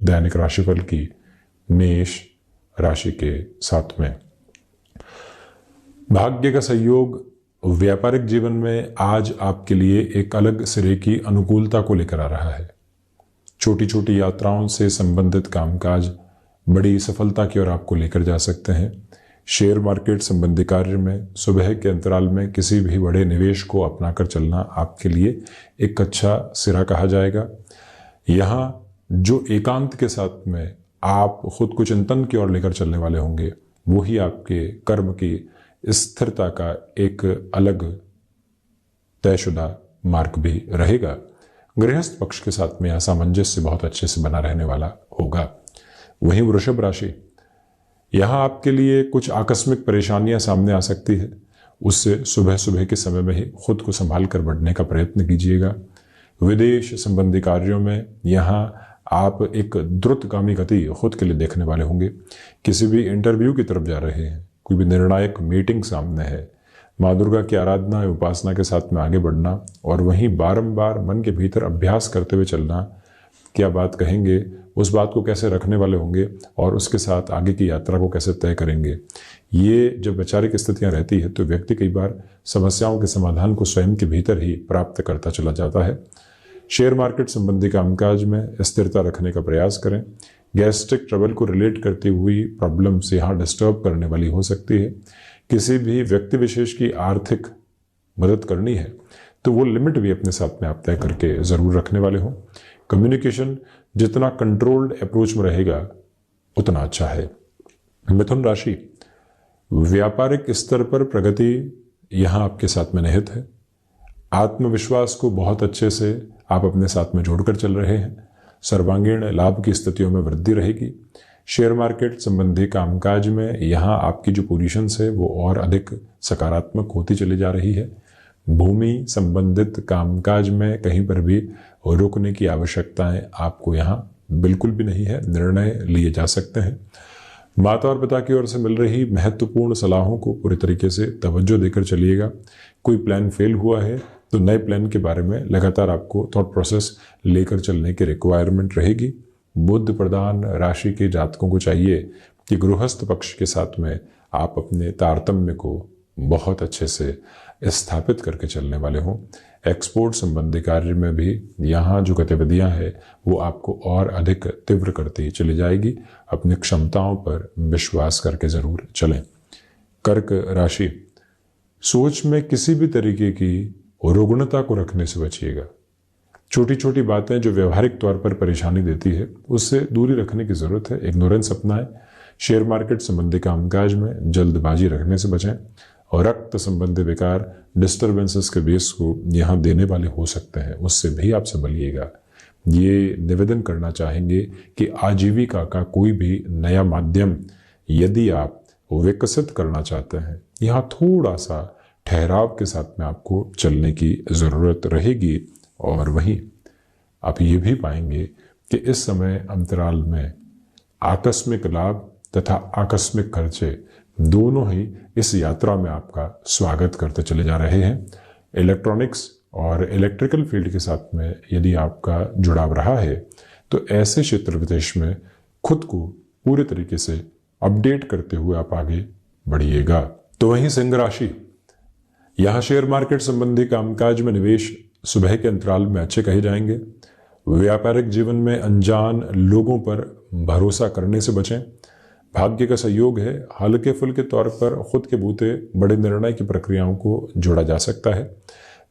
दैनिक राशिफल की मेष राशि के साथ में। भाग्य का सहयोग व्यापारिक जीवन में आज आपके लिए एक अलग सिरे की अनुकूलता को लेकर आ रहा है। छोटी छोटी यात्राओं से संबंधित कामकाज बड़ी सफलता की ओर आपको लेकर जा सकते हैं। शेयर मार्केट संबंधी कार्य में सुबह के अंतराल में किसी भी बड़े निवेश को अपनाकर चलना आपके लिए एक अच्छा सिरा कहा जाएगा। यहाँ जो एकांत के साथ में आप खुद को चिंतन की ओर लेकर चलने वाले होंगे, वही आपके कर्म की स्थिरता का एक अलग तयशुदा मार्ग भी रहेगा। गृहस्थ पक्ष के साथ में सामंजस्य बहुत अच्छे से बना रहने वाला होगा। वहीं वृषभ राशि, यहाँ आपके लिए कुछ आकस्मिक परेशानियां सामने आ सकती है। उससे सुबह सुबह के समय में ही खुद को संभाल कर बढ़ने का प्रयत्न कीजिएगा। विदेश संबंधी कार्यों में यहाँ आप एक द्रुतगामी गति खुद के लिए देखने वाले होंगे। किसी भी इंटरव्यू की तरफ जा रहे हैं, कोई भी निर्णायक मीटिंग सामने है, माँ दुर्गा की आराधना एवं उपासना के साथ में आगे बढ़ना और वहीं बारंबार मन के भीतर अभ्यास करते हुए चलना। क्या बात कहेंगे, उस बात को कैसे रखने वाले होंगे और उसके साथ आगे की यात्रा को कैसे तय करेंगे। ये जब वैचारिक स्थितियां रहती है तो व्यक्ति कई बार समस्याओं के समाधान को स्वयं के भीतर ही प्राप्त करता चला जाता है। शेयर मार्केट संबंधी कामकाज में स्थिरता रखने का प्रयास करें। गैस्ट्रिक ट्रबल को रिलेट करती हुई प्रॉब्लम्स यहाँ डिस्टर्ब करने वाली हो सकती है। किसी भी व्यक्ति विशेष की आर्थिक मदद करनी है तो वो लिमिट भी अपने साथ में आप तय करके ज़रूर रखने वाले हों। कम्युनिकेशन जितना कंट्रोल्ड अप्रोच में रहेगा उतना अच्छा है। मिथुन राशि, व्यापारिक स्तर पर प्रगति यहाँ आपके साथ में निहित है। आत्मविश्वास को बहुत अच्छे से आप अपने साथ में जोड़कर चल रहे हैं। सर्वांगीण लाभ की स्थितियों में वृद्धि रहेगी। शेयर मार्केट संबंधी कामकाज में यहाँ आपकी जो पोजीशंस है वो और अधिक सकारात्मक होती चली जा रही है। भूमि संबंधित कामकाज में कहीं पर भी रुकने की आवश्यकताएं आपको यहाँ बिल्कुल भी नहीं है, निर्णय लिए जा सकते हैं। माता और पिता की ओर से मिल रही महत्वपूर्ण सलाहों को पूरी तरीके से तवज्जो देकर चलिएगा। कोई प्लान फेल हुआ है तो नए प्लान के बारे में लगातार आपको थॉट प्रोसेस लेकर चलने की रिक्वायरमेंट रहेगी। बुध प्रधान राशि के जातकों को चाहिए कि गृहस्थ पक्ष के साथ में आप अपने तारतम्य को बहुत अच्छे से स्थापित करके चलने वाले हों। एक्सपोर्ट संबंधी कार्य में भी यहाँ जो गतिविधियाँ हैं वो आपको और अधिक तीव्र करती चली जाएगी। अपनी क्षमताओं पर विश्वास करके ज़रूर चलें। कर्क राशि, सोच में किसी भी तरीके की रुग्णता को रखने से बचिएगा। छोटी छोटी बातें जो व्यवहारिक तौर पर परेशानी देती है उससे दूरी रखने की ज़रूरत है। इग्नोरेंस अपनाएं। शेयर मार्केट संबंधी कामकाज में जल्दबाजी रखने से बचें और रक्त संबंधी विकार डिस्टर्बेंसेस के बेस को यहाँ देने वाले हो सकते हैं, उससे भी आप संभलिएगा। ये निवेदन करना चाहेंगे कि आजीविका का कोई भी नया माध्यम यदि आप विकसित करना चाहते हैं, यहाँ थोड़ा सा ठहराव के साथ में आपको चलने की ज़रूरत रहेगी। और वहीं आप ये भी पाएंगे कि इस समय अंतराल में आकस्मिक लाभ तथा आकस्मिक खर्चे दोनों ही इस यात्रा में आपका स्वागत करते चले जा रहे हैं। इलेक्ट्रॉनिक्स और इलेक्ट्रिकल फील्ड के साथ में यदि आपका जुड़ाव रहा है तो ऐसे क्षेत्र विदेश में खुद को पूरे तरीके से अपडेट करते हुए आप आगे बढ़िएगा। तो वहीं सिंह राशि, यहाँ शेयर मार्केट संबंधी कामकाज में निवेश सुबह के अंतराल में अच्छे कहे जाएंगे। व्यापारिक जीवन में अनजान लोगों पर भरोसा करने से बचें। भाग्य का सहयोग है। हल्के फुल्के तौर पर खुद के बूते बड़े निर्णय की प्रक्रियाओं को जोड़ा जा सकता है।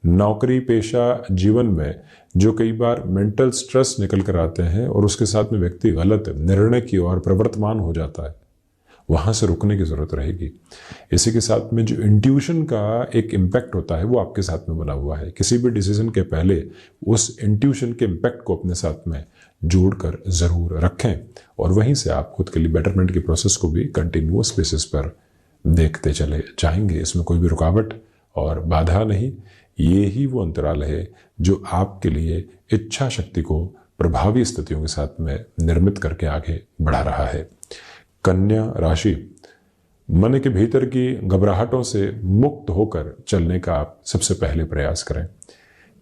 नौकरी पेशा जीवन में जो कई बार मेंटल स्ट्रेस निकल कर आते हैं और उसके साथ में व्यक्ति गलत निर्णय की ओर प्रवर्तमान हो जाता है, वहाँ से रुकने की ज़रूरत रहेगी। इसी के साथ में जो इंट्यूशन का एक इम्पैक्ट होता है वो आपके साथ में बना हुआ है। किसी भी डिसीजन के पहले उस इंट्यूशन के इम्पैक्ट को अपने साथ में जोड़कर ज़रूर रखें और वहीं से आप खुद के लिए बेटरमेंट की प्रोसेस को भी कंटिन्यूअस बेसिस पर देखते चले जाएंगे। इसमें कोई भी रुकावट और बाधा नहीं। ये ही वो अंतराल है जो आपके लिए इच्छा शक्ति को प्रभावी स्थितियों के साथ में निर्मित करके आगे बढ़ा रहा है। कन्या राशि, मन के भीतर की घबराहटों से मुक्त होकर चलने का आप सबसे पहले प्रयास करें।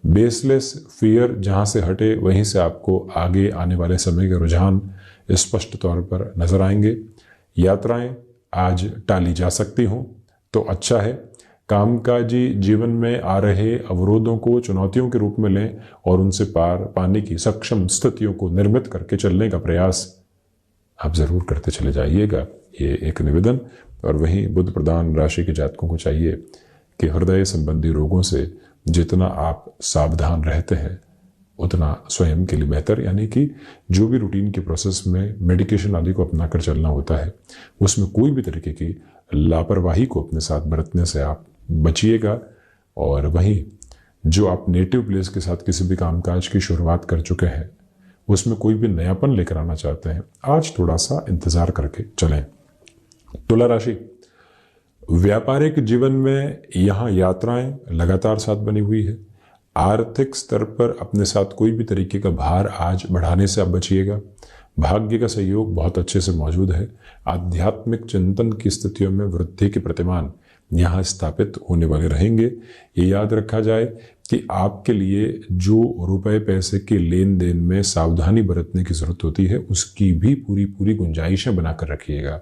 बेसलेस फियर जहां से हटे वहीं से आपको आगे आने वाले समय के रुझान स्पष्ट तौर पर नजर आएंगे। यात्राएं आज टाली जा सकती हों तो अच्छा है। कामकाजी जीवन में आ रहे अवरोधों को चुनौतियों के रूप में लें और उनसे पार पाने की सक्षम स्थितियों को निर्मित करके चलने का प्रयास आप जरूर करते चले जाइएगा, ये एक निवेदन। और वहीं बुध प्रधान राशि के जातकों को चाहिए कि हृदय संबंधी रोगों से जितना आप सावधान रहते हैं उतना स्वयं के लिए बेहतर। यानी कि जो भी रूटीन के प्रोसेस में मेडिकेशन आदि को अपना कर चलना होता है उसमें कोई भी तरीके की लापरवाही को अपने साथ बरतने से आप बचिएगा। और वहीं जो आप नेटिव प्लेस के साथ किसी भी कामकाज की शुरुआत कर चुके हैं उसमें कोई भी नयापन लेकर आना चाहते हैं, आज थोड़ा सा इंतजार करके चलें। तुला राशि, व्यापारिक जीवन में यहाँ यात्राएं लगातार साथ बनी हुई है। आर्थिक स्तर पर अपने साथ कोई भी तरीके का भार आज बढ़ाने से आप बचिएगा। भाग्य का सहयोग बहुत अच्छे से मौजूद है। आध्यात्मिक चिंतन की स्थितियों में वृद्धि के प्रतिमान यहाँ स्थापित होने वाले रहेंगे। ये याद रखा जाए कि आपके लिए जो रुपए पैसे के लेन देन में सावधानी बरतने की जरूरत होती है उसकी भी पूरी गुंजाइशें बनाकर रखिएगा।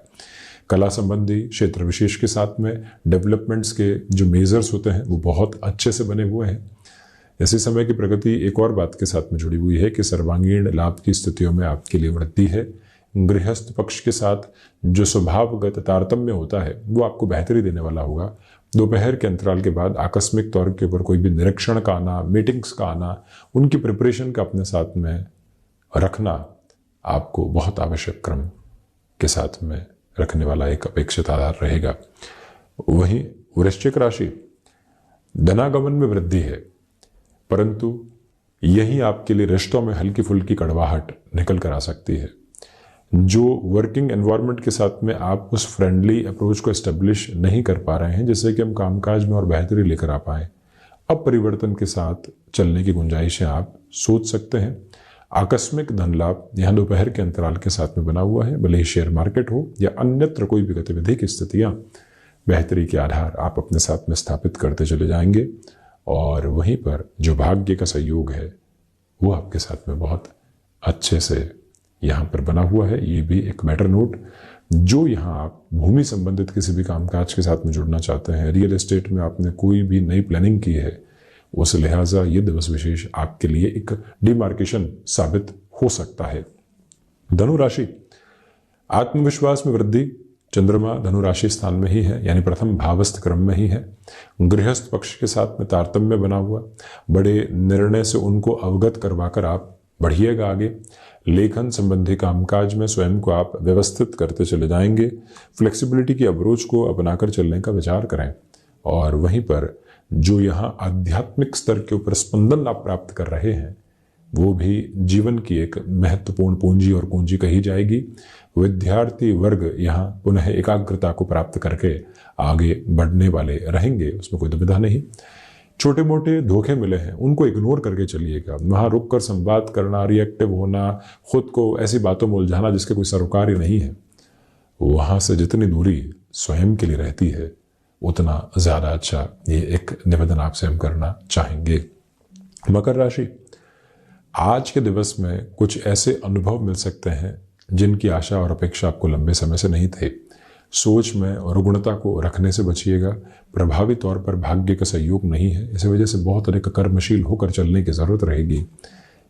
कला संबंधी क्षेत्र विशेष के साथ में डेवलपमेंट्स के जो मेजर्स होते हैं वो बहुत अच्छे से बने हुए हैं। ऐसे समय की प्रगति एक और बात के साथ में जुड़ी हुई है कि सर्वांगीण लाभ की स्थितियों में आपके लिए वृद्धि है। गृहस्थ पक्ष के साथ जो स्वभावगत तारतम्य होता है वो आपको बेहतरी देने वाला होगा। दोपहर के अंतराल के बाद आकस्मिक तौर के ऊपर कोई भी निरीक्षण का आना, मीटिंग्स का आना, उनकी प्रिपरेशन का अपने साथ में रखना आपको बहुत आवश्यक क्रम के साथ में रखने वाला एक अपेक्षित आधार रहेगा। वहीं वृश्चिक राशि, धनागमन में वृद्धि है परंतु यही आपके लिए रिश्तों में हल्की फुल्की कड़वाहट निकल कर आ सकती है। जो वर्किंग एनवायरनमेंट के साथ में आप उस फ्रेंडली अप्रोच को एस्टेब्लिश नहीं कर पा रहे हैं जिससे कि हम कामकाज में और बेहतरी लेकर आ पाए, अब परिवर्तन के साथ चलने की गुंजाइशें आप सोच सकते हैं। आकस्मिक धन लाभ यहाँ दोपहर के अंतराल के साथ में बना हुआ है। भले ही शेयर मार्केट हो या अन्यत्र कोई भी गतिविधि की स्थितियाँ, बेहतरी के आधार आप अपने साथ में स्थापित करते चले जाएंगे। और वहीं पर जो भाग्य का सहयोग है वो आपके साथ में बहुत अच्छे से यहाँ पर बना हुआ है। ये भी एक मैटर नोट। जो यहाँ आप भूमि संबंधित किसी भी कामकाज के साथ में जुड़ना चाहते हैं, रियल एस्टेट में आपने कोई भी नई प्लानिंग की है, उस लिहाजा ये दिवस विशेष आपके लिए एक डिमार्केशन साबित हो सकता है। धनु राशि, आत्मविश्वास में वृद्धि। चंद्रमा धनु राशि स्थान में ही है, यानी प्रथम भावस्थ क्रम में ही है। गृहस्थ पक्ष के साथ में तारतम्य बना हुआ, बड़े निर्णय से उनको अवगत करवाकर आप बढ़िएगा आगे। लेखन संबंधी कामकाज में स्वयं को आप व्यवस्थित करते चले जाएंगे। फ्लेक्सिबिलिटी की अप्रोच को अपनाकर चलने का विचार करें। और वहीं पर जो यहाँ आध्यात्मिक स्तर के ऊपर स्पंदन आप प्राप्त कर रहे हैं वो भी जीवन की एक महत्वपूर्ण पूंजी और कुंजी कही जाएगी। विद्यार्थी वर्ग यहाँ पुनः एकाग्रता को प्राप्त करके आगे बढ़ने वाले रहेंगे, उसमें कोई दुविधा नहीं। छोटे मोटे धोखे मिले हैं उनको इग्नोर करके चलिएगा। वहाँ रुक कर संवाद करना, रिएक्टिव होना, खुद को ऐसी बातों में उलझाना जिसके कोई सरोकार ही नहीं है, वहाँ से जितनी दूरी स्वयं के लिए रहती है उतना ज़्यादा अच्छा। ये एक निवेदन आपसे हम करना चाहेंगे। मकर राशि, आज के दिवस में कुछ ऐसे अनुभव मिल सकते हैं जिनकी आशा और अपेक्षा आपको लंबे समय से नहीं थे। सोच में रुग्णता को रखने से बचिएगा। प्रभावी तौर पर भाग्य का सहयोग नहीं है, इस वजह से बहुत अधिक कर्मशील होकर चलने की ज़रूरत रहेगी।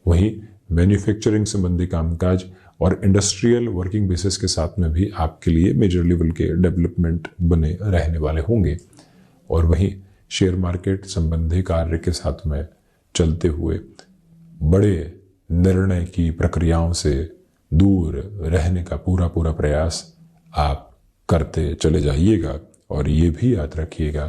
वहीं मैन्युफैक्चरिंग संबंधी कामकाज और इंडस्ट्रियल वर्किंग बेसिस के साथ में भी आपके लिए मेजर लेवल के डेवलपमेंट बने रहने वाले होंगे। और वहीं शेयर मार्केट संबंधी कार्य के साथ में चलते हुए बड़े निर्णय की प्रक्रियाओं से दूर रहने का पूरा प्रयास आप करते चले जाइएगा। और ये भी याद रखिएगा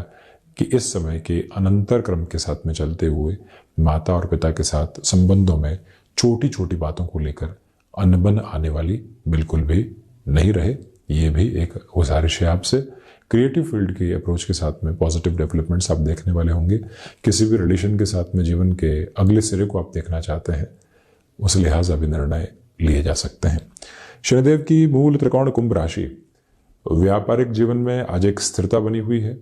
कि इस समय के अनंतर क्रम के साथ में चलते हुए माता और पिता के साथ संबंधों में छोटी छोटी बातों को लेकर अनबन आने वाली बिल्कुल भी नहीं रहे। ये भी एक गुजारिश है आपसे। क्रिएटिव फील्ड के अप्रोच के साथ में पॉजिटिव डेवलपमेंट्स आप देखने वाले होंगे। किसी भी रिलेशन के साथ में जीवन के अगले सिरे को आप देखना चाहते हैं, उस लिहाजा भी निर्णय लिए जा सकते हैं। शनिदेव की मूल त्रिकोण कुंभ राशि, व्यापारिक जीवन में आज एक स्थिरता बनी हुई है।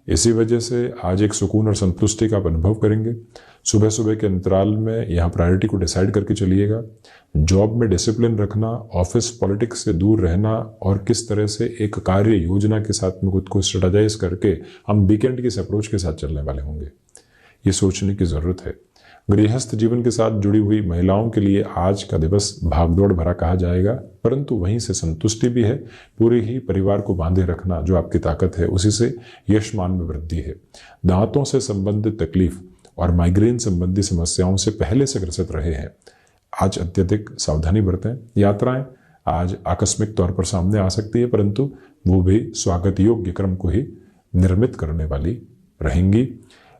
इसी वजह से आज एक सुकून और संतुष्टि का आप अनुभव करेंगे। सुबह सुबह के अंतराल में यहाँ प्रायोरिटी को डिसाइड करके चलिएगा। जॉब में डिसिप्लिन रखना, ऑफिस पॉलिटिक्स से दूर रहना और किस तरह से एक कार्य योजना के साथ में खुद को स्ट्रेटेजाइज करके हम वीकेंड की इस अप्रोच के साथ चलने वाले होंगे, ये सोचने की ज़रूरत है। गृहस्थ जीवन के साथ जुड़ी हुई महिलाओं के लिए आज का दिवस भागदौड़ भरा कहा जाएगा, परंतु वहीं से संतुष्टि भी है। पूरे ही परिवार को बांधे रखना जो आपकी ताकत है, उसी से यशमान में वृद्धि है। दांतों से संबंधित तकलीफ और माइग्रेन संबंधी समस्याओं से पहले से ग्रसित रहे हैं, आज अत्यधिक सावधानी बरतें। यात्राएं आज आकस्मिक तौर पर सामने आ सकती है, परंतु वो भी स्वागत योग्य क्रम को ही निर्मित करने वाली रहेंगी।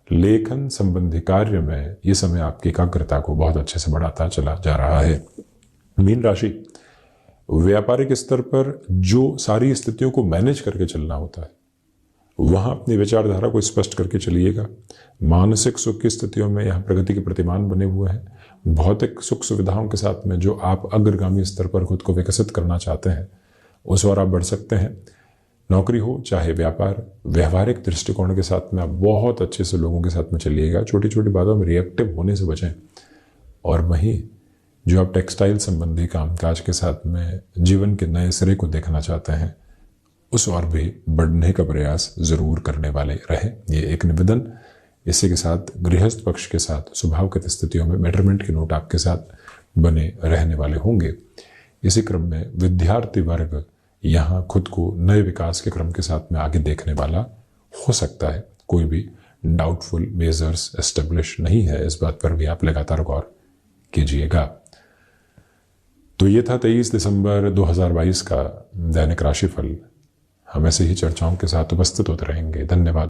लेखन संबंधी कार्य में ये समय आपकी एकाग्रता को बहुत अच्छे से बढ़ाता चला जा रहा है। मीन राशि, व्यापारिक स्तर पर जो सारी स्थितियों को मैनेज करके चलना होता है, वहां अपनी विचारधारा को स्पष्ट करके चलिएगा। मानसिक सुख की स्थितियों में यहाँ प्रगति के प्रतिमान बने हुए हैं। भौतिक सुख सुविधाओं के साथ में जो आप अग्रगामी स्तर पर खुद को विकसित करना चाहते हैं, उस ओर आप बढ़ सकते हैं। नौकरी हो चाहे व्यापार, व्यवहारिक दृष्टिकोण के साथ में आप बहुत अच्छे से लोगों के साथ में चलिएगा। छोटी छोटी बातों में रिएक्टिव होने से बचें। और वहीं जो आप टेक्सटाइल संबंधी कामकाज के साथ में जीवन के नए सिरे को देखना चाहते हैं, उस ओर भी बढ़ने का प्रयास जरूर करने वाले रहें, ये एक निवेदन। इसी के साथ गृहस्थ पक्ष के साथ स्वभावगत स्थितियों में मेटरमेंट के नोट आपके साथ बने रहने वाले होंगे। इसी क्रम में विद्यार्थी वर्ग यहाँ खुद को नए विकास के क्रम के साथ में आगे देखने वाला हो सकता है। कोई भी डाउटफुल मेजर्स एस्टेब्लिश नहीं है, इस बात पर भी आप लगातार गौर कीजिएगा। तो ये था 23 दिसंबर 2022 का दैनिक राशिफल। हम ऐसे ही चर्चाओं के साथ उपस्थित होते रहेंगे। धन्यवाद।